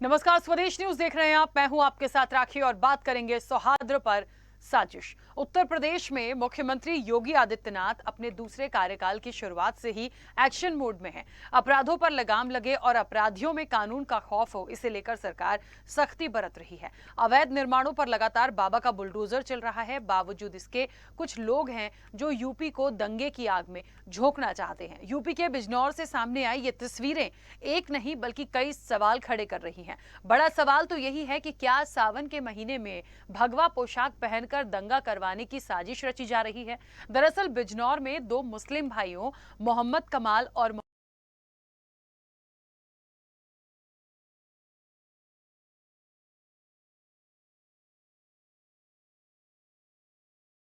नमस्कार, स्वदेश न्यूज देख रहे हैं आप। मैं हूं आपके साथ राखी और बात करेंगे सौहार्द पर साजिश। उत्तर प्रदेश में मुख्यमंत्री योगी आदित्यनाथ अपने दूसरे कार्यकाल की शुरुआत से ही एक्शन मोड में हैं। अपराधों पर लगाम लगे और अपराधियों में कानून का खौफ हो, इसे लेकर सरकार सख्ती बरत रही है। अवैध निर्माणों पर लगातार बाबा का बुलडोजर चल रहा है। बावजूद इसके कुछ लोग हैं जो यूपी को दंगे की आग में झोंकना चाहते हैं। यूपी के बिजनौर से सामने आई ये तस्वीरें एक नहीं बल्कि कई सवाल खड़े कर रही हैं। बड़ा सवाल तो यही है कि क्या सावन के महीने में भगवा पोशाक पहनकर दंगा करवाने की साजिश रची जा रही है। दरअसल बिजनौर में दो मुस्लिम भाइयों मोहम्मद कमाल और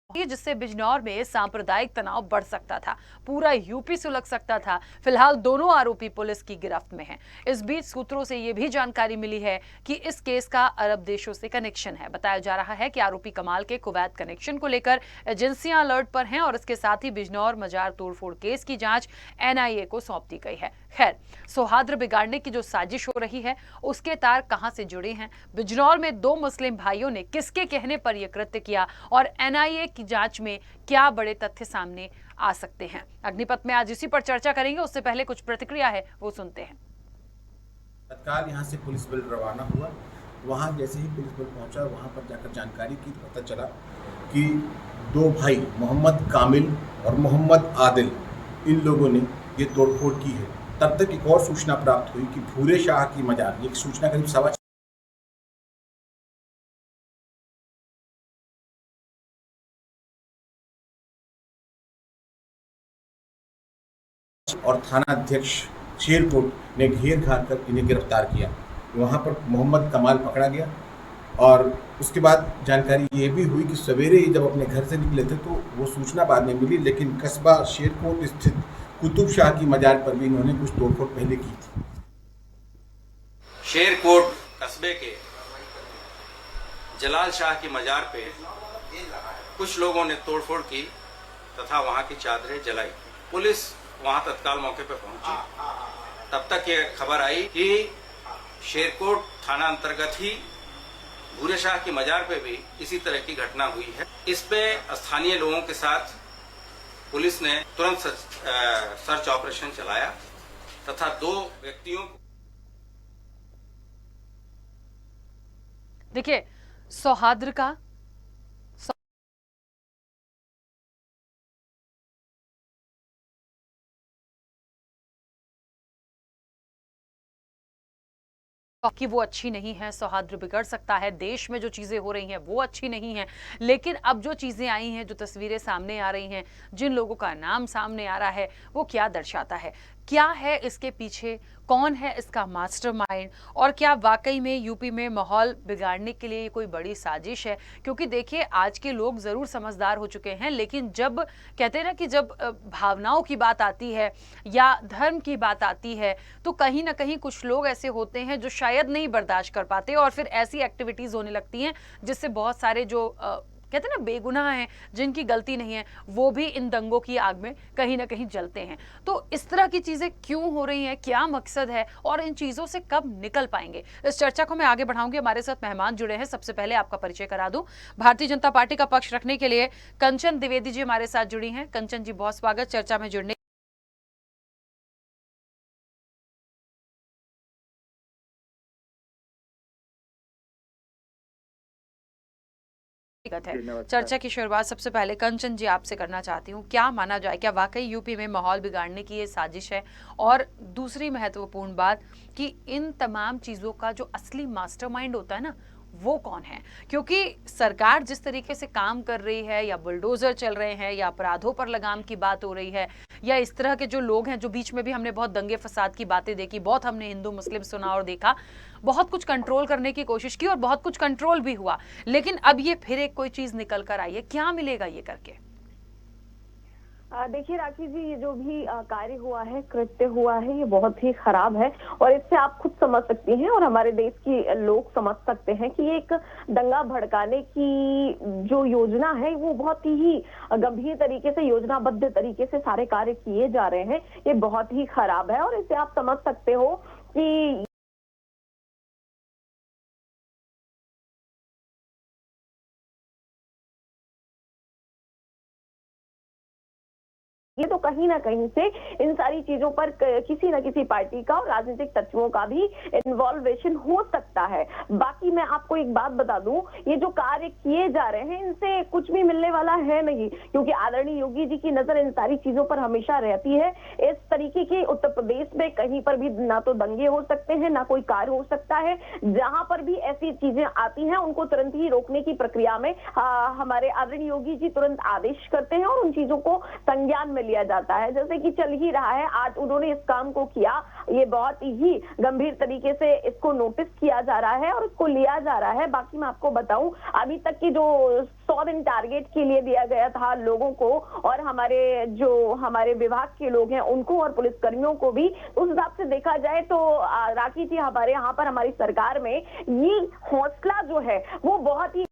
जिससे बिजनौर में सांप्रदायिक तनाव बढ़ सकता था, पूरा यूपी सुलग सकता था। फिलहाल दोनों आरोपी पुलिस की गिरफ्त में हैं। इस बीच सूत्रों से यह भी जानकारी मिली है कि इस केस का अरब देशों से कनेक्शन है। बताया जा रहा है कि आरोपी कमाल के कुवैत कनेक्शन को लेकर एजेंसियां अलर्ट पर हैं और इसके साथ ही बिजनौर मजार तोड़फोड़ केस की जांच एनआईए को सौंप दी गई है। खैर, सौहार्द बिगाड़ने की जो साजिश हो रही है उसके तार कहां से जुड़े हैं, बिजनौर में दो मुस्लिम भाइयों ने किसके कहने पर यह कृत्य किया और एनआईए की जांच में क्या बड़े तथ्य सामने आ सकते हैं, अग्निपथ में आज इसी पर चर्चा करेंगे। उससे पहले कुछ प्रतिक्रिया है वो सुनते हैं। तत्काल यहाँ से पुलिस बल रवाना हुआ। वहाँ जैसे ही पुलिस बल पहुंचा, वहाँ पर जाकर जानकारी की, पता चला कि दो भाई मोहम्मद कामिल और मोहम्मद आदिल, इन लोगों ने ये तोड़फोड़ की है। तब तक एक और सूचना प्राप्त हुई कि भूरे शाह की मजार, ये सूचना करीब सवा और थाना अध्यक्ष शेरकोट ने घेर घार कर इन्हें गिरफ्तार किया। वहाँ पर मोहम्मद कमाल पकड़ा गया और उसके बाद जानकारी ये भी हुई कि सवेरे ही जब अपने घर से निकले थे तो वो सूचना बाद में मिली, लेकिन कस्बा शेरकोट स्थित कुतुब शाह की मजार पर भी इन्होंने कुछ तोड़फोड़ पहले की थी। शेरकोट कस्बे के जलाल शाह की मजार पे कुछ लोगों ने तोड़फोड़ की तथा वहां की चादरें जलाई। पुलिस वहां तत्काल मौके पर पहुंची। तब तक ये खबर आई कि शेरकोट थाना अंतर्गत ही भूरे शाह की मजार पे भी इसी तरह की घटना हुई है। इस पे स्थानीय लोगों के साथ पुलिस ने तुरंत सर्च ऑपरेशन चलाया तथा दो व्यक्तियों को देखिए, सौहार्द का कि वो अच्छी नहीं है, सौहार्द बिगड़ सकता है, देश में जो चीजें हो रही हैं वो अच्छी नहीं है। लेकिन अब जो चीजें आई हैं, जो तस्वीरें सामने आ रही हैं, जिन लोगों का नाम सामने आ रहा है, वो क्या दर्शाता है? क्या है इसके पीछे? कौन है इसका मास्टरमाइंड? और क्या वाकई में यूपी में माहौल बिगाड़ने के लिए कोई बड़ी साजिश है? क्योंकि देखिए, आज के लोग जरूर समझदार हो चुके हैं, लेकिन जब कहते हैं ना कि जब भावनाओं की बात आती है या धर्म की बात आती है, तो कहीं ना कहीं कुछ लोग ऐसे होते हैं जो शायद नहीं बर्दाश्त कर पाते और फिर ऐसी एक्टिविटीज होने लगती हैं जिससे बहुत सारे जो कहते हैं ना बेगुनाह हैं, जिनकी गलती नहीं है, वो भी इन दंगों की आग में कहीं ना कहीं जलते हैं। तो इस तरह की चीजें क्यों हो रही हैं, क्या मकसद है और इन चीजों से कब निकल पाएंगे, इस चर्चा को मैं आगे बढ़ाऊंगी। हमारे साथ मेहमान जुड़े हैं। सबसे पहले आपका परिचय करा दूं। भारतीय जनता पार्टी का पक्ष रखने के लिए कंचन द्विवेदी जी हमारे साथ जुड़ी हैं। कंचन जी, बहुत स्वागत चर्चा में जुड़ने। है चर्चा की शुरुआत सबसे पहले कंचन जी आपसे करना चाहती हूँ। क्या माना जाए, क्या वाकई यूपी में माहौल बिगाड़ने की ये साजिश है? और दूसरी महत्वपूर्ण बात कि इन तमाम चीजों का जो असली मास्टरमाइंड होता है ना, वो कौन है? क्योंकि सरकार जिस तरीके से काम कर रही है, या बुलडोजर चल रहे हैं, या अपराधों पर लगाम की बात हो रही है, या इस तरह के जो लोग हैं, जो बीच में भी हमने बहुत दंगे फसाद की बातें देखी, बहुत हमने हिंदू मुस्लिम सुना और देखा, बहुत कुछ कंट्रोल करने की कोशिश की और बहुत कुछ कंट्रोल भी हुआ, लेकिन अब ये फिर एक कोई चीज निकल कर आई है। क्या मिलेगा ये करके? देखिए राखी जी, ये जो भी कार्य हुआ है, कृत्य हुआ है, ये बहुत ही खराब है और इससे आप खुद समझ सकती हैं और हमारे देश की लोग समझ सकते हैं कि ये एक दंगा भड़काने की जो योजना है वो बहुत ही गंभीर तरीके से, योजनाबद्ध तरीके से सारे कार्य किए जा रहे हैं। ये बहुत ही खराब है और इससे आप समझ सकते हो कि ये तो कहीं ना कहीं से इन सारी चीजों पर किसी न किसी पार्टी का और राजनीतिक तत्वों का भी इन्वॉल्वेशन हो सकता है। बाकी मैं आपको एक बात बता दूं, ये जो कार्य किए जा रहे हैं इनसे कुछ भी मिलने वाला है नहीं, क्योंकि आदरणीय योगी जी की नजर इन सारी चीजों पर हमेशा रहती है। इस तरीके की उत्तर प्रदेश में कहीं पर भी ना तो दंगे हो सकते हैं, ना कोई कार्य हो सकता है। जहां पर भी ऐसी चीजें आती हैं उनको तुरंत ही रोकने की प्रक्रिया में हमारे आदरणीय योगी जी तुरंत आदेश करते हैं और उन चीजों को संज्ञान में लिया जाता है। जैसे कि चल ही रहा है, आज उन्होंने इस काम को किया, ये बहुत ही गंभीर तरीके से इसको नोटिस किया जा रहा है और इसको लिया जा रहा है। बाकी मैं आपको बताऊं, अभी तक की जो 100 दिन टारगेट के लिए दिया गया था लोगों को, और हमारे विभाग के लोग हैं उनको और पुलिस कर्मियों को भी, उस हिसाब से देखा जाए तो राखी जी हमारे यहाँ पर हमारी सरकार में ये हौसला जो है वो बहुत ही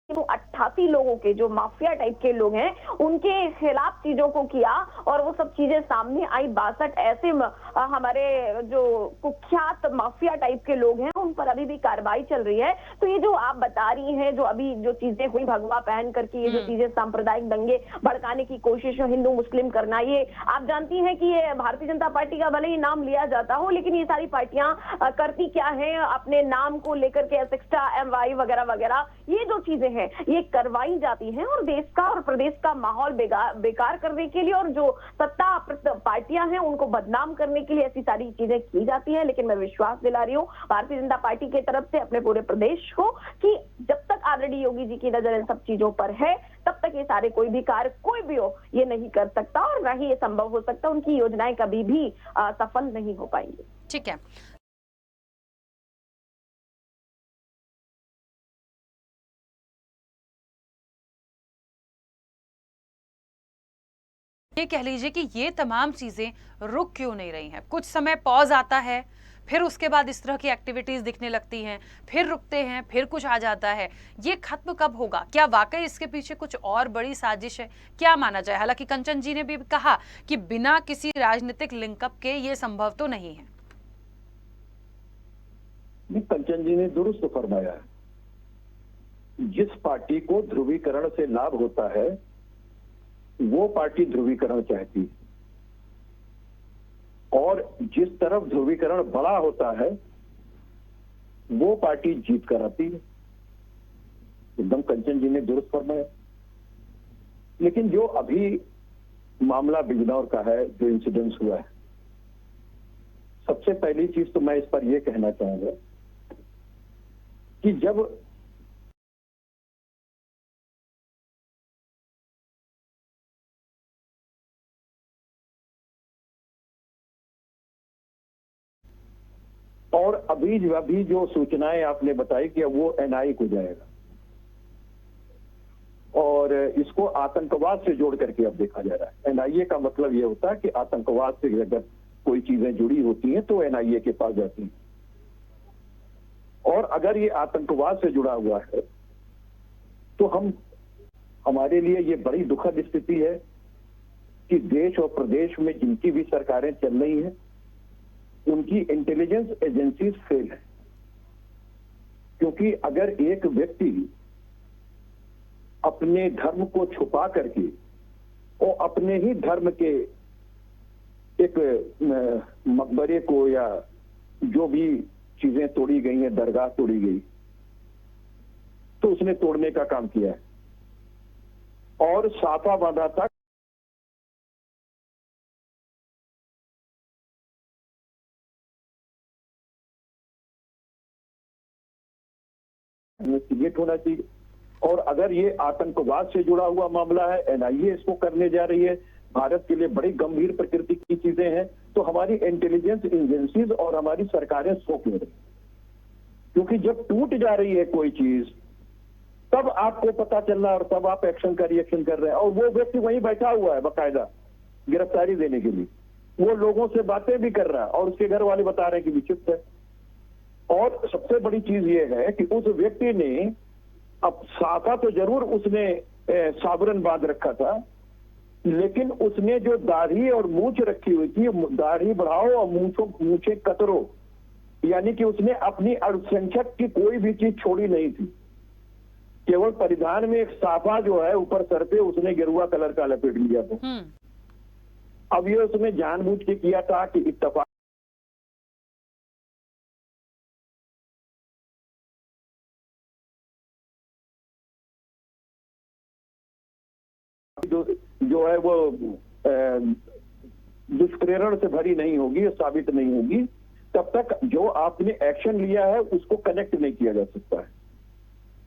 वो 88 लोगों के जो माफिया टाइप के लोग हैं उनके खिलाफ चीजों को किया और वो सब चीजें सामने आई। 62 ऐसे हमारे जो कुख्यात माफिया टाइप के लोग हैं उन पर अभी भी कार्रवाई चल रही है। तो ये जो आप बता रही हैं, जो अभी जो चीजें हुई भगवा पहन करके, ये जो चीजें सांप्रदायिक दंगे भड़काने की कोशिश हिंदू मुस्लिम करना, ये आप जानती हैं कि ये भारतीय जनता पार्टी का भले ही नाम लिया जाता हो, लेकिन ये सारी पार्टियां करती क्या है, अपने नाम को लेकर के एसेक्स्ट्रा MY वगैरह वगैरह ये जो चीजें हैं ये करवाई जाती हैं और देश का और प्रदेश का माहौल बेकार करने के लिए और जो सत्ता पार्टियां हैं उनको बदनाम करने के लिए ऐसी सारी चीजें की जाती हैं। लेकिन मैं विश्वास दिला रही हूँ भारतीय जनता पार्टी की तरफ से अपने पूरे प्रदेश को कि जब तक आदरणीय योगी जी की नजर इन सब चीजों पर है तब तक ये सारे कोई भी कार्य कोई भी हो ये नहीं कर सकता और न ही ये संभव हो सकता, उनकी योजनाएं कभी भी सफल नहीं हो पाएंगी। ठीक है, ये कह लीजिए कि ये तमाम चीजें रुक क्यों नहीं रही हैं? कुछ समय पॉज आता है, फिर उसके बाद इस तरह की एक्टिविटीज दिखने लगती हैं, फिर रुकते हैं, फिर कुछ आ जाता है। ये खत्म कब होगा? क्या वाकई इसके पीछे कुछ और बड़ी साजिश है? क्या माना जाए? हालांकि कंचन जी ने भी कहा कि बिना किसी राजनीतिक लिंकअप के ये संभव तो नहीं है। कंचन जी ने दुरुस्त फरमाया है, जिस पार्टी को ध्रुवीकरण से लाभ होता है वो पार्टी ध्रुवीकरण चाहती है और जिस तरफ ध्रुवीकरण बड़ा होता है वो पार्टी जीत कर आती है। एकदम कंचन जी ने दुरुस्त फरमाया। लेकिन जो अभी मामला बिजनौर का है, जो इंसिडेंस हुआ है, सबसे पहली चीज तो मैं इस पर यह कहना चाहूंगा कि जब और अभी जो सूचनाएं आपने बताई कि वो NIA को जाएगा और इसको आतंकवाद से जोड़ करके अब देखा जा रहा है। NIA का मतलब ये होता है कि आतंकवाद से अगर कोई चीजें जुड़ी होती हैं तो NIA के पास जाती हैं और अगर ये आतंकवाद से जुड़ा हुआ है तो हमारे लिए ये बड़ी दुखद स्थिति है कि देश और प्रदेश में जिनकी भी सरकारें चल रही हैं उनकी इंटेलिजेंस एजेंसीज फेल है। क्योंकि अगर एक व्यक्ति अपने धर्म को छुपा करके और अपने ही धर्म के एक मकबरे को या जो भी चीजें तोड़ी गई हैं, दरगाह तोड़ी गई, तो उसने तोड़ने का काम किया है और साफा बांधा था इन्वेस्टिगेट होना चाहिए। और अगर ये आतंकवाद से जुड़ा हुआ मामला है, NIA इसको करने जा रही है, भारत के लिए बड़ी गंभीर प्रकृति की चीजें हैं, तो हमारी इंटेलिजेंस एजेंसीज और हमारी सरकारें सो क्यों रही? क्योंकि जब टूट जा रही है कोई चीज तब आपको पता चल रहा है और तब आप एक्शन का रिएक्शन कर रहे हैं। और वो व्यक्ति वहीं बैठा हुआ है बाकायदा गिरफ्तारी देने के लिए, वो लोगों से बातें भी कर रहा है और उसके घर वाले बता रहे हैं कि विचित्र है। और सबसे बड़ी चीज ये है कि उस व्यक्ति ने अब साफा तो जरूर उसने साबरन बांध रखा था, लेकिन उसने जो दाढ़ी और मूंछ रखी हुई थी, दाढ़ी बढ़ाओ और मूंछें कतरो, यानी कि उसने अपनी अल्पसंख्यक की कोई भी चीज छोड़ी नहीं थी। केवल परिधान में एक साफा जो है ऊपर सर पे उसने गेरुआ कलर का लपेट लिया था। अब ये उसने जानबूझ के किया था कि इत्तेफाक जो है वो दुष्प्रेरण से भरी नहीं होगी, साबित नहीं होगी, तब तक जो आपने एक्शन लिया है उसको कनेक्ट नहीं किया जा सकता है।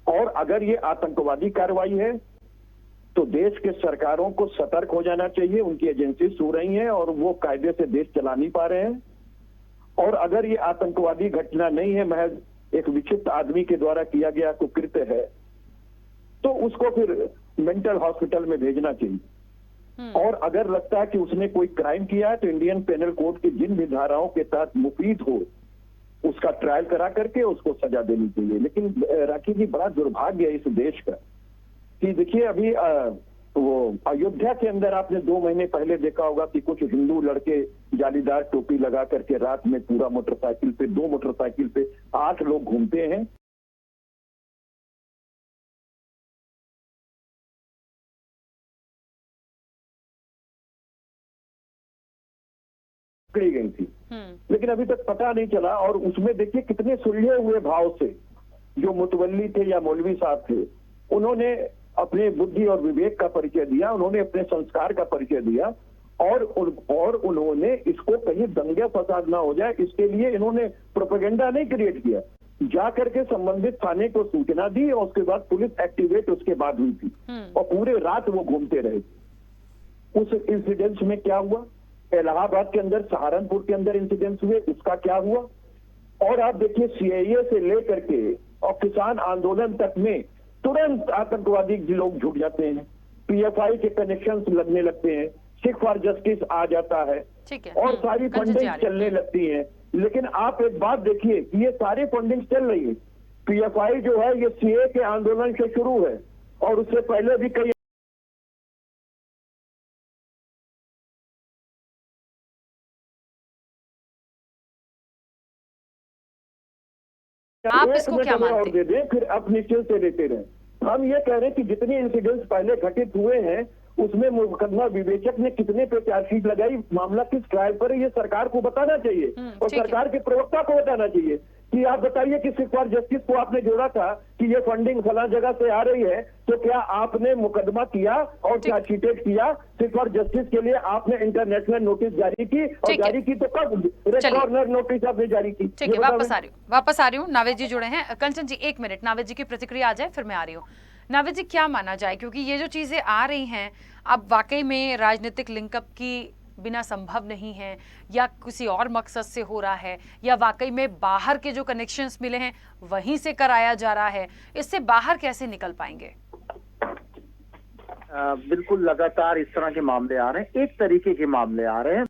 और अगर ये आतंकवादी कार्रवाई है तो देश के सरकारों को सतर्क हो जाना चाहिए। उनकी एजेंसी सो रही हैं और वो कायदे से देश चला नहीं पा रहे हैं। और अगर ये आतंकवादी घटना नहीं है, महज एक विक्षिप्त आदमी के द्वारा किया गया कुकृत्य है, तो उसको फिर मेंटल हॉस्पिटल में भेजना चाहिए। और अगर लगता है कि उसने कोई क्राइम किया है तो इंडियन पेनल कोड की जिन भी धाराओं के तहत मुफीद हो उसका ट्रायल करा करके उसको सजा देनी चाहिए। लेकिन राखी जी, बड़ा दुर्भाग्य है इस देश का कि देखिए अभी वो अयोध्या के अंदर आपने 2 महीने पहले देखा होगा कि कुछ हिंदू लड़के जालीदार टोपी लगा करके रात में पूरा मोटरसाइकिल पे 2 मोटरसाइकिल पे 8 लोग घूमते हैं। पकड़ी गई थी, लेकिन अभी तक पता नहीं चला। और उसमें देखिए कितने सुलझे हुए भाव से जो मुतवल्ली थे या मौलवी साहब थे, उन्होंने अपने बुद्धि और विवेक का परिचय दिया, उन्होंने अपने संस्कार का परिचय दिया और उन्होंने इसको कहीं दंगे फसाद ना हो जाए इसके लिए इन्होंने प्रोपेगेंडा नहीं क्रिएट किया, जा करके संबंधित थाने को सूचना दी और उसके बाद पुलिस एक्टिवेट उसके बाद हुई थी और पूरे रात वो घूमते रहे। उस इंसिडेंस में क्या हुआ? इलाहाबाद के अंदर, सहारनपुर के अंदर इंसिडेंट्स हुए, उसका क्या हुआ? और आप देखिए सीएए से लेकर के और किसान आंदोलन तक में तुरंत आतंकवादी लोग जुट जाते हैं, पीएफआई के कनेक्शंस लगने लगते हैं, सिख फॉर जस्टिस आ जाता है और सारी फंडिंग चलने लगती है। लेकिन आप एक बात देखिए कि ये सारी फंडिंग चल रही है, पीएफआई जो है ये सीए के आंदोलन से शुरू है और उससे पहले भी कई आप इसको क्या मानते हैं? और दे दें, फिर आप निश्चित से देते रहें। हम ये कह रहे हैं कि जितने इंसिडेंट्स पहले घटित हुए हैं उसमें मुकदमा विवेचक ने कितने पे चार्जशीट लगाई, मामला किस ट्रायल पर है, ये सरकार को बताना चाहिए और सरकार के प्रवक्ता को बताना चाहिए कि आप बताइए कि सिख फॉर जस्टिस को आपने जोड़ा था कि ये फंडिंग फला जगह से आ रही है, तो क्या आपने मुकदमा किया और चार्जशीटेड किया? सिख फॉर जस्टिस के लिए आपने इंटरनेशनल नोटिस जारी की और जारी की तो कब? रेड कॉर्नर नोटिस आपने जारी की। ठीक है, वापस आ रही हूँ। नावेद जी जुड़े हैं। कंचन जी 1 मिनट, नावेद जी की प्रतिक्रिया आ जाए फिर मैं आ रही हूँ। नावेद जी, क्या माना जाए, क्योंकि ये जो चीजें आ रही हैं अब वाकई में राजनीतिक लिंकअप की बिना संभव नहीं है या किसी और मकसद से हो रहा है या वाकई में बाहर के जो कनेक्शंस मिले हैं वहीं से कराया जा रहा है, इससे बाहर कैसे निकल पाएंगे? बिल्कुल, लगातार इस तरह के मामले आ रहे हैं, एक तरीके के मामले आ रहे हैं।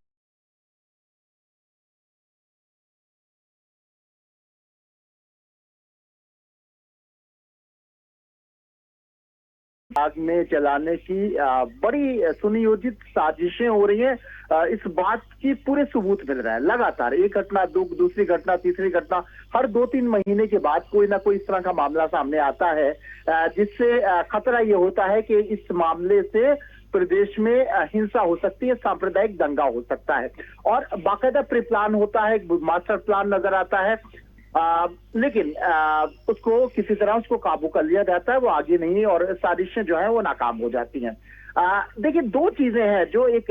आग में चलाने की बड़ी सुनियोजित साजिशें हो रही हैं। इस बात की पूरे सबूत मिल रहा है लगातार, एक घटना, दूसरी घटना, तीसरी घटना, हर 2-3 महीने के बाद कोई ना कोई इस तरह का मामला सामने आता है, जिससे खतरा ये होता है कि इस मामले से प्रदेश में हिंसा हो सकती है, सांप्रदायिक दंगा हो सकता है और बाकायदा प्री प्लान होता है, मास्टर प्लान नजर आता है। लेकिन उसको किसी तरह उसको काबू कर लिया जाता है, वो आगे नहीं और साजिशें जो है वो नाकाम हो जाती हैं। देखिए, 2 चीजें हैं जो एक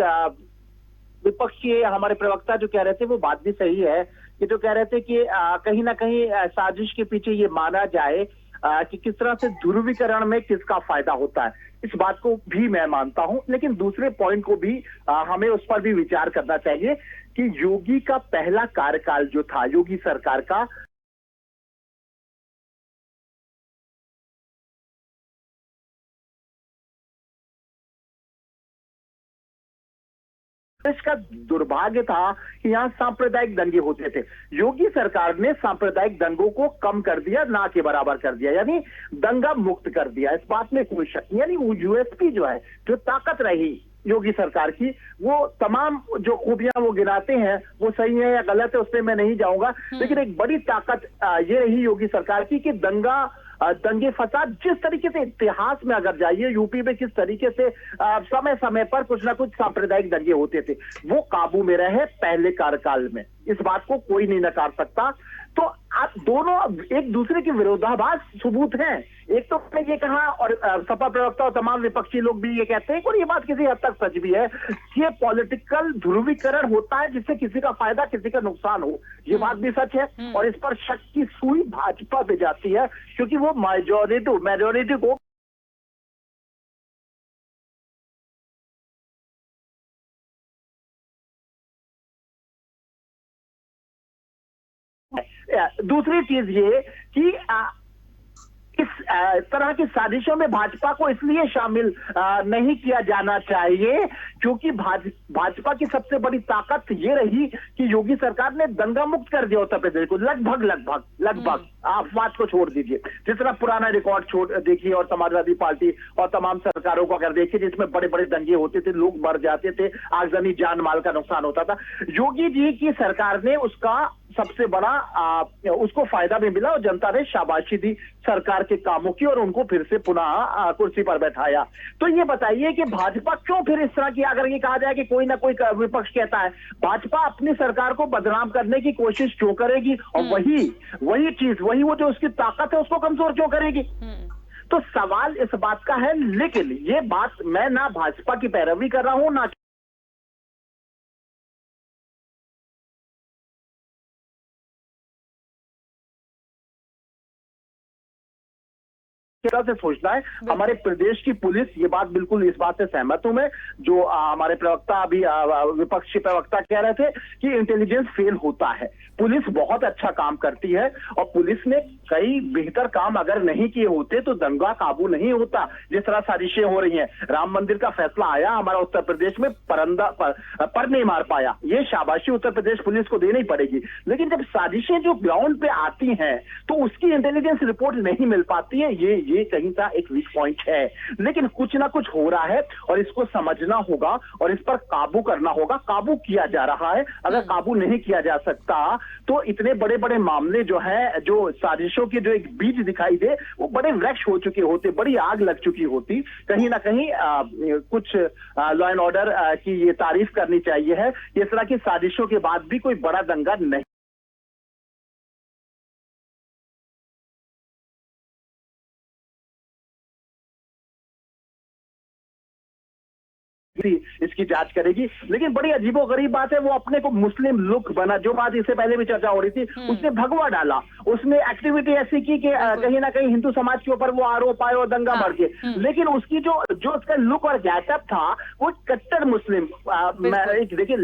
विपक्ष के हमारे प्रवक्ता जो कह रहे थे वो बात भी सही है कि जो कह रहे थे कि कहीं ना कहीं साजिश के पीछे ये माना जाए कि किस तरह से ध्रुवीकरण में किसका फायदा होता है, इस बात को भी मैं मानता हूं। लेकिन दूसरे पॉइंट को भी हमें उस पर भी विचार करना चाहिए कि योगी का पहला कार्यकाल जो था, योगी सरकार का, इसका दुर्भाग्य था कि यहाँ सांप्रदायिक दंगे होते थे। योगी सरकार ने सांप्रदायिक दंगों को कम कर दिया, ना के बराबर कर दिया, यानी दंगा मुक्त कर दिया, इस बात में कोई शक नहीं। यानी वो यूएसपी जो है, जो ताकत रही योगी सरकार की, वो तमाम जो खूबियां वो गिनाते हैं वो सही है या गलत है उसमें मैं नहीं जाऊंगा, लेकिन एक बड़ी ताकत ये रही योगी सरकार की कि दंगे फसाद जिस तरीके से इतिहास में अगर जाइए यूपी में किस तरीके से समय समय पर कुछ ना कुछ सांप्रदायिक दंगे होते थे, वो काबू में रहे पहले कार्यकाल में, इस बात को कोई नहीं नकार सकता। तो आप दोनों एक दूसरे के विरोधाभास सबूत हैं। एक तो मैंने ये कहा और सपा प्रवक्ता और तमाम विपक्षी लोग भी ये कहते हैं, और ये बात किसी हद तक सच भी है कि ये पॉलिटिकल ध्रुवीकरण होता है जिससे किसी का फायदा किसी का नुकसान हो, ये बात भी सच है। और इस पर शक की सुई भाजपा पे जाती है क्योंकि वो मेजोरिटी को दूसरी चीज ये कि इस तरह की साजिशों में भाजपा को इसलिए शामिल नहीं किया जाना चाहिए क्योंकि भाजपा की सबसे बड़ी ताकत ये रही कि योगी सरकार ने दंगा मुक्त कर दिया उत्तर प्रदेश को, लगभग आप बात को छोड़ दीजिए, जिस तरह पुराना रिकॉर्ड छोड़ देखिए और समाजवादी पार्टी और तमाम सरकारों को अगर देखिए जिसमें बड़े बड़े दंगे होते थे, लोग मर जाते थे, आगजनी जान माल का नुकसान होता था, योगी जी की सरकार ने उसका सबसे बड़ा उसको फायदा भी मिला और जनता ने शाबाशी दी सरकार के कामों की और उनको फिर से पुनः कुर्सी पर बैठाया। तो ये बताइए कि भाजपा क्यों फिर इस तरह की, अगर ये कहा जाए कि कोई ना कोई विपक्ष कहता है भाजपा अपनी सरकार को बदनाम करने की कोशिश क्यों करेगी और वही चीज वही वो जो उसकी ताकत है उसको कमजोर क्यों करेगी। तो सवाल इस बात का है, लेकिन ये बात मैं ना भाजपा की पैरवी कर रहा हूं ना तरह से सोचना है। हमारे प्रदेश की पुलिस, ये बात बिल्कुल इस बात से सहमत हूं मैं, जो हमारे प्रवक्ता अभी विपक्षी प्रवक्ता कह रहे थे कि इंटेलिजेंस फेल होता है, पुलिस बहुत अच्छा काम करती है और पुलिस ने कई बेहतर काम अगर नहीं किए होते तो दंगा काबू नहीं होता। जिस तरह साजिशें हो रही हैं, राम मंदिर का फैसला आया हमारा उत्तर प्रदेश में, पर नहीं मार पाया, ये शाबाशी उत्तर प्रदेश पुलिस को देनी पड़ेगी। लेकिन जब साजिशें जो ग्राउंड पे आती हैं तो उसकी इंटेलिजेंस रिपोर्ट नहीं मिल पाती है, ये कहीं का एक वीक पॉइंट है। लेकिन कुछ ना कुछ हो रहा है और इसको समझना होगा और इस पर काबू करना होगा। काबू किया जा रहा है, अगर काबू नहीं किया जा सकता तो इतने बड़े बड़े मामले जो है, जो साजिशों के जो एक बीज दिखाई दे वो बड़े वृक्ष हो चुके होते, बड़ी आग लग चुकी होती। कहीं ना कहीं कुछ लॉ एंड ऑर्डर की ये तारीफ करनी चाहिए है, इस तरह की साजिशों के बाद भी कोई बड़ा दंगा नहीं इसकी जांच करेगी। लेकिन बड़ी अजीबोगरीब बात है, वो अपने को मुस्लिम लुक बना, जो बात इससे पहले भी चर्चा हो रही थी, उसने भगवा डाला, उसने एक्टिविटी ऐसी की कि कहीं ना कहीं हिंदू समाज के ऊपर वो आरोप आए और दंगा बढ़ के। लेकिन उसकी जो उसका लुक और गेटअप था वो कट्टर मुस्लिम, देखिए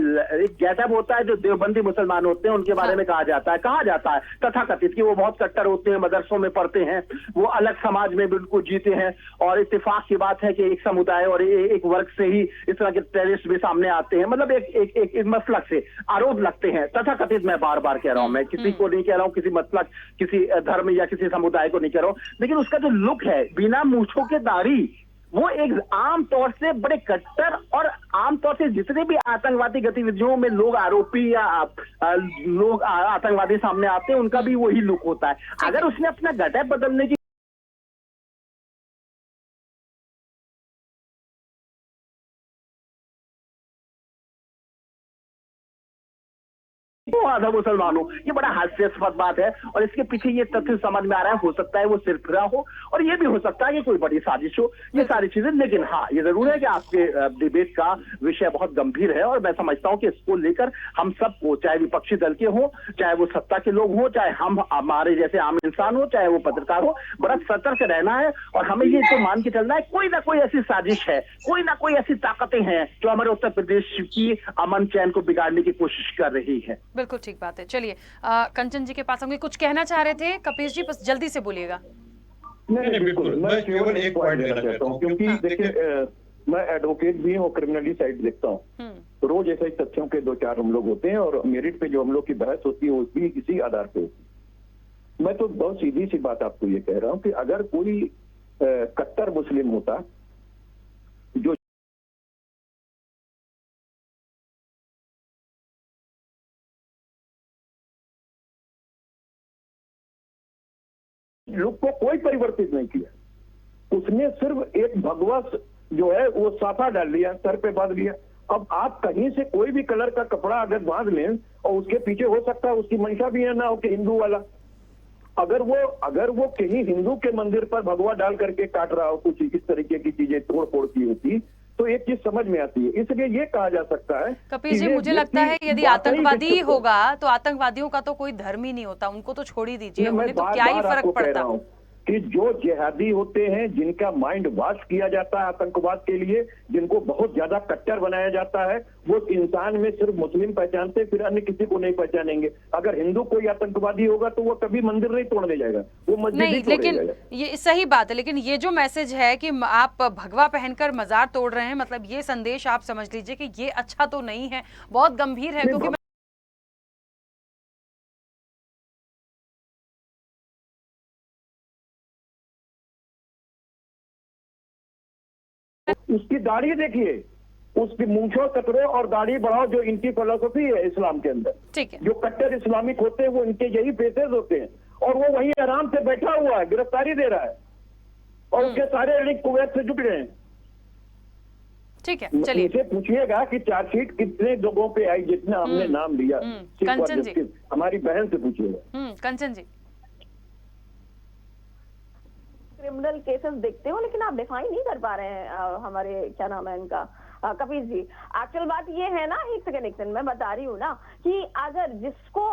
एक गेटअप होता है जो देवबंदी मुसलमान होते हैं उनके बारे में कहा जाता है तथाकथित कि वो बहुत कट्टर होते हैं, मदरसों में पढ़ते हैं, वो अलग समाज में बिल्कुल जीते हैं। और इत्तेफाक की बात है कि एक समुदाय और एक वर्ग से ही इस तरह के टेररिस्ट भी सामने आते हैं, मतलब एक मसलक से आरोप लगते हैं, तथाकथित। मैं बार बार कह रहा हूं, मैं किसी को नहीं कह रहा हूं, किसी मसलक, किसी धर्म या किसी समुदाय को नहीं कह रहा हूं, लेकिन उसका जो लुक है बिना मूंछों के दाढ़ी, वो एक आम तौर से बड़े कट्टर और आम तौर से जितने भी आतंकवादी गतिविधियों में लोग आरोपी या लोग आतंकवादी सामने आते हैं उनका भी वही लुक होता है। अगर उसने अपना गेटअप बदलने की आधा मुसलमान हो, ये बड़ा हास्यास्पद बात है। और इसके पीछे ये तथ्य समझ में आ रहा है, हो सकता है वो सिरफिरा हो और ये भी हो सकता है कि कोई बड़ी साजिश हो, ये सारी चीजें। लेकिन हाँ, ये जरूर है कि आपके डिबेट का विषय बहुत गंभीर है और मैं समझता हूं कि इसको लेकर हम सबको, चाहे विपक्षी दल के हो, चाहे वो सत्ता के लोग हो, चाहे हम हमारे जैसे आम इंसान हो, चाहे वो पत्रकार हो, बड़ा सतर्क रहना है। और हमें ये तो मान के चलना है कोई ना कोई ऐसी साजिश है, कोई ना कोई ऐसी ताकतें हैं जो हमारे उत्तर प्रदेश की अमन चैन को बिगाड़ने की कोशिश कर रही है। बिल्कुल ठीक बात है। चलिए कंचन जी के पास होंगे, कुछ कहना चाह रहे थे कपिश जी, बस जल्दी से बोलिएगा। नहीं बिल्कुल, मैं केवल एक पॉइंट देना चाहता हूँ, क्योंकि देखिए मैं एडवोकेट भी हूँ, क्रिमिनली साइड देखता हूँ, रोज ऐसे तथ्यों के 2-4 हम लोग होते हैं और मेरिट पे जो हम लोग की बहस होती है वो भी इसी आधार पे होती है। मैं तो बहुत सीधी सी बात आपको ये कह रहा हूँ कि अगर कोई कट्टर मुस्लिम होता लुक को कोई परिवर्तित नहीं किया। उसने सिर्फ एक भगवा जो है वो साफा डाल लिया, सर पे बांध लिया। अब आप कहीं से कोई भी कलर का कपड़ा अगर बांध लें और उसके पीछे हो सकता है उसकी मंशा भी है ना हो कि हिंदू वाला, अगर वो कहीं हिंदू के मंदिर पर भगवा डाल करके काट रहा हो, कुछ इस तरीके की चीजें तोड़ फोड़ की होती, तो एक चीज समझ में आती है। इसलिए ये कहा जा सकता है कपिल जी, मुझे लगता है यदि आतंकवादी ही होगा तो आतंकवादियों का तो कोई धर्म ही नहीं होता, उनको तो छोड़ ही दीजिए, उन्हें तो क्या ही फर्क पड़ता। कि जो जिहादी होते हैं, जिनका माइंड वॉश किया जाता है आतंकवाद के लिए, जिनको बहुत ज्यादा कट्टर बनाया जाता है, वो इंसान में सिर्फ मुस्लिम पहचानते, फिर अन्य किसी को नहीं पहचानेंगे। अगर हिंदू कोई आतंकवादी होगा तो वो कभी मंदिर नहीं तोड़ने जाएगा, वो मस्जिद नहीं लेकिन ये सही बात है, लेकिन ये जो मैसेज है कि आप भगवा पहनकर मजार तोड़ रहे हैं, मतलब ये संदेश आप समझ लीजिए कि ये अच्छा तो नहीं है, बहुत गंभीर है। क्योंकि उसकी दाढ़ी देखिए, उसकी मूंछों कतरो और दाढ़ी बढ़ाओ, जो इनकी फिलोसफी है इस्लाम के अंदर। ठीक है, जो कट्टर इस्लामिक होते हैं वो इनके यही फेसेस होते हैं, और वो वहीं आराम से बैठा हुआ है, गिरफ्तारी दे रहा है, और उसके सारे लिंक कुवैत से जुट गए हैं। ठीक है, चलिए इसे पूछिएगा कि चार्जशीट कितने लोगों पे आई जितना हमने नाम लिया, कंचन जी, हमारी बहन से पूछिएगा। कंचन जी, क्रिमिनल केसेस देखते हो लेकिन आप डिफाइन नहीं कर पा रहे हैं हमारे क्या नाम है इनका कपिल जी। एक्चुअल बात ये है ना, एक सेकंड मैं बता रही हूँ ना कि अगर जिसको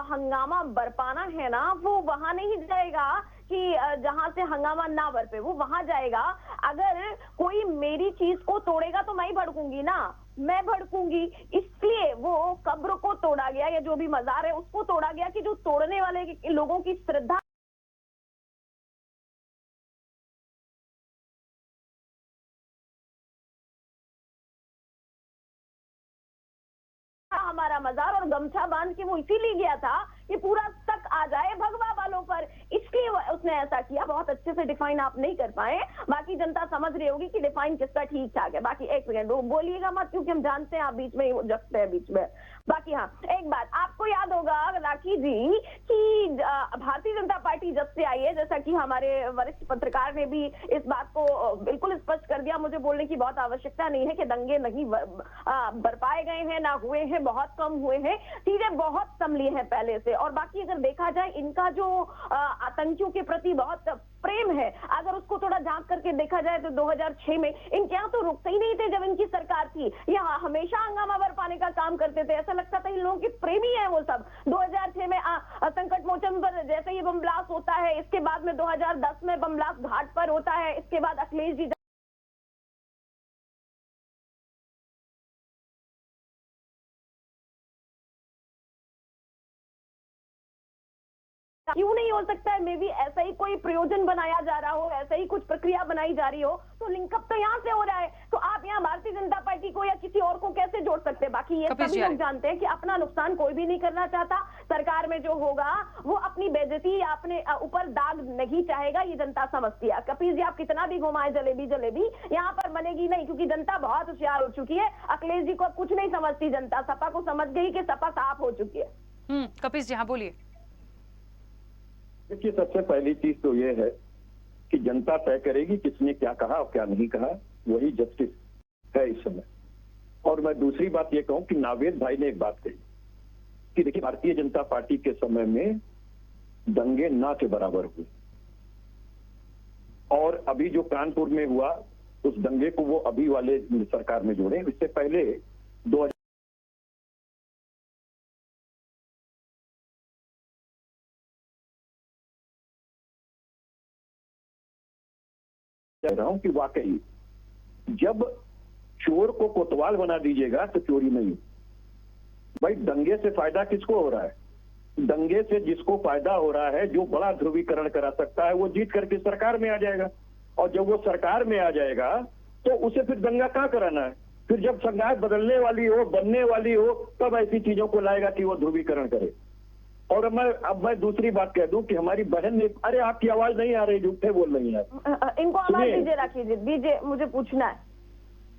हंगामा बरपाना है ना, वो वहां नहीं जाएगा कि जहां से हंगामा ना बरपे, वो वहां जाएगा। अगर कोई मेरी चीज को तोड़ेगा तो मैं ही भड़कूंगी ना, मैं भड़कूंगी। इसलिए वो कब्र को तोड़ा गया या जो भी मजार है उसको तोड़ा गया कि जो तोड़ने वाले लोगों की श्रद्धा हमारा मजार, और गमछा बांध के वो इसीलिए गया था कि पूरा तक आ जाए भगवा वालों पर, इसलिए उसने ऐसा किया। बहुत अच्छे से डिफाइन आप नहीं कर पाए, बाकी जनता समझ रही होगी कि डिफाइन किसका ठीक ठाक है। बाकी एक सेकंड बोलिएगा मत, क्योंकि हम जानते हैं आप बीच में जगते हैं बीच में। बाकी हाँ, एक बात आपको याद होगा राखी जी कि भारतीय जनता पार्टी जब से आई है, जैसा कि हमारे वरिष्ठ पत्रकार ने भी इस बात को बिल्कुल स्पष्ट कर दिया, मुझे बोलने की बहुत आवश्यकता नहीं है कि दंगे नहीं बरपाए गए हैं, ना हुए हैं, बहुत कम हुए हैं, चीजें बहुत संभली हैं पहले से। और बाकी अगर देखा जाए इनका जो आतंकियों के प्रति बहुत प्रेम है, अगर उसको थोड़ा झांक करके देखा जाए तो 2006 में इनके यहाँ तो रुकते ही नहीं थे जब इनकी सरकार थी, यहाँ हमेशा हंगामा बरपाने का काम करते थे। ऐसा लगता था इन लोगों की प्रेमी है वो सब। 2006 में संकट मोचन पर जैसे ही बम ब्लास्ट होता है, इसके बाद में 2010 में बम ब्लास्ट घाट पर होता है, इसके बाद अखिलेश जी क्यों नहीं हो सकता है, मे भी ऐसा ही कोई प्रयोजन बनाया जा रहा हो, ऐसा ही कुछ प्रक्रिया बनाई जा रही हो, तो लिंकअप तो यहाँ से हो रहा है। तो आप यहाँ भारतीय जनता पार्टी को या किसी और को कैसे जोड़ सकते हैं? बाकी ये सभी लोग जानते हैं कि अपना नुकसान कोई भी नहीं करना चाहता। सरकार में जो होगा वो अपनी बेइज्जती या अपने ऊपर दाग नहीं चाहेगा, ये जनता समझती है। कपिल जी आप कितना भी घुमाए जलेबी यहाँ पर बनेगी नहीं, क्योंकि जनता बहुत होशियार हो चुकी है। अखिलेश जी को अब कुछ नहीं समझती जनता, सपा को समझ गई कि सपा साफ हो चुकी है। कपिल जी हाँ बोलिए। देखिए, सबसे पहली चीज तो ये है कि जनता तय करेगी किसने क्या कहा और क्या नहीं कहा, वही जस्टिस है इस समय। और मैं दूसरी बात ये कहूं कि नावेद भाई ने एक बात कही कि देखिए भारतीय जनता पार्टी के समय में दंगे ना के बराबर हुए, और अभी जो कानपुर में हुआ उस दंगे को वो अभी वाले सरकार में जोड़े। इससे पहले 2000 कह रहा हूं कि वाकई जब चोर को कोतवाल बना दीजिएगा तो चोरी नहीं। भाई दंगे से फायदा किसको हो रहा है? दंगे से जिसको फायदा हो रहा है, जो बड़ा ध्रुवीकरण करा सकता है, वो जीत करके सरकार में आ जाएगा। और जब वो सरकार में आ जाएगा तो उसे फिर दंगा कहां कराना है? फिर जब सरकार बदलने वाली हो, बनने वाली हो, तब ऐसी चीजों को लाएगा कि वो ध्रुवीकरण करे। और अब मैं दूसरी बात कह दूं कि हमारी बहन ने, अरे आपकी आवाज नहीं आ रही, झूठे बोल रही है। इनको आवाज दीजिए, राखी जी दीजिए, मुझे पूछना है।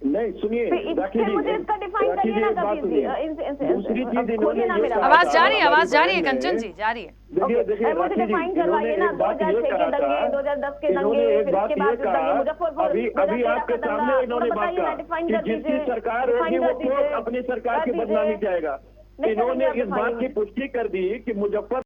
नहीं सुनिए राखी जी, मुझे इसका डिफाइन राखी जी, करिए ना एक बात कभी भी। सुनिए। दूसरी चीज खोलिए इन्होंने ना ये मेरा कहा आवाज था, जा रही है, आवाज जा रही है हमारे कंचन बयान जी, में। जा रही है। देखिए देखिए मुझे राखी जी, डिफाइन इन्होंने करवाइए ना, एक बात 2006 ये के कहा दंगे, था, 2010 के इन्होंने दंगे, एक फिर बात इसके ये बाद कहा, दंगे मुजफ्फरपुर, अभी 2013 आपके का सामने दंगा, इन्होंने बात बताइए कहा ना, डिफाइन कि कर जिसकी दीजिए, सरकार होगी डिफाइन वो कर दीजिए, खुद अपनी सरकार की कर दीजिए। बदनामी चाहेगा। नहीं इन्होंने करेंगे इस आप बात की डिफाइन। पुष्टि कर दी कि मुजफ्फर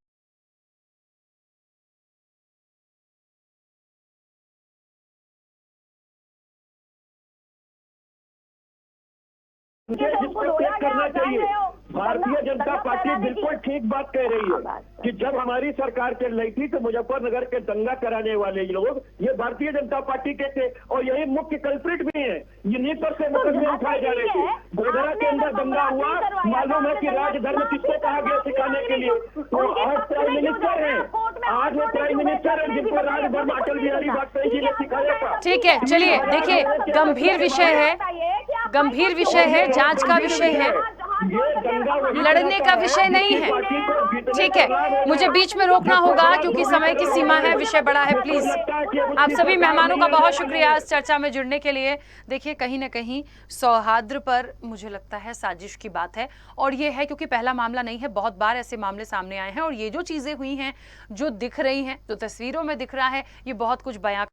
मुझे तो जिस उनको पर रोया चेक गया, करना आप जान चाहिए। रहे हो। भारतीय दंगा- जनता दंगा पार्टी फैलाने की- बिल्कुल ठीक बात कह रही है बात कि जब हमारी सरकार चल रही थी तो मुजफ्फरनगर के दंगा कराने वाले लोग ये भारतीय जनता पार्टी के थे और यही मुख्य कल्प्रिट भी हैं। इन्हीं पर से मुकदमे तो उठाए जा रहे ठीक थे। है, गोधरा के आपने अंदर अगर दंगा हुआ, माफी करवाया, मालूम है तो कि आपने राजधर्म माफी किसको कहा गया माफी सिखाने के लिए। मांगने तो उनके आज पक्ष प्राइम में क्यों मिनिस्टर जाना? हैं, कोर्ट में आज वो हाथ प्राइम जोड़ने मिनिस्टर हैं क्यों जिनको बैठे? राजधर्म मुझे अटल कुछ बिहारी नहीं वाजपेयी जी ने पता। सिखाया था। ठीक है, चलिए देखिए, गंभीर विषय है, गंभीर विषय है, जांच का विषय है, लड़ने का विषय नहीं है। ठीक है, मुझे बीच में रोकना होगा क्योंकि समय की सीमा है, विषय बड़ा है। प्लीज, आप सभी मेहमानों का बहुत शुक्रिया इस चर्चा में जुड़ने के लिए। देखिए, कहीं ना कहीं सौहार्द पर मुझे लगता है साजिश की बात है, और ये है क्योंकि पहला मामला नहीं है, बहुत बार ऐसे मामले सामने आए हैं, और ये जो चीजें हुई हैं, जो दिख रही हैं, जो तस्वीरों में दिख रहा है, ये बहुत कुछ बयां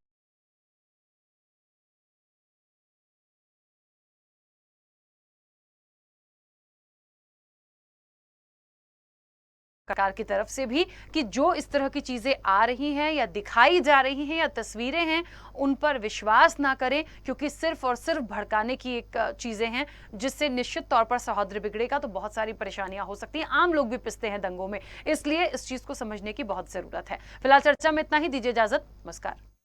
सरकार की तरफ से भी कि जो इस तरह की चीजें आ रही हैं या दिखाई जा रही हैं या तस्वीरें हैं, उन पर विश्वास ना करें, क्योंकि सिर्फ और सिर्फ भड़काने की एक चीजें हैं, जिससे निश्चित तौर पर सौहार्द बिगड़ेगा तो बहुत सारी परेशानियां हो सकती हैं। आम लोग भी पिसते हैं दंगों में, इसलिए इस चीज को समझने की बहुत जरूरत है। फिलहाल चर्चा में इतना ही, दीजिए इजाजत, नमस्कार।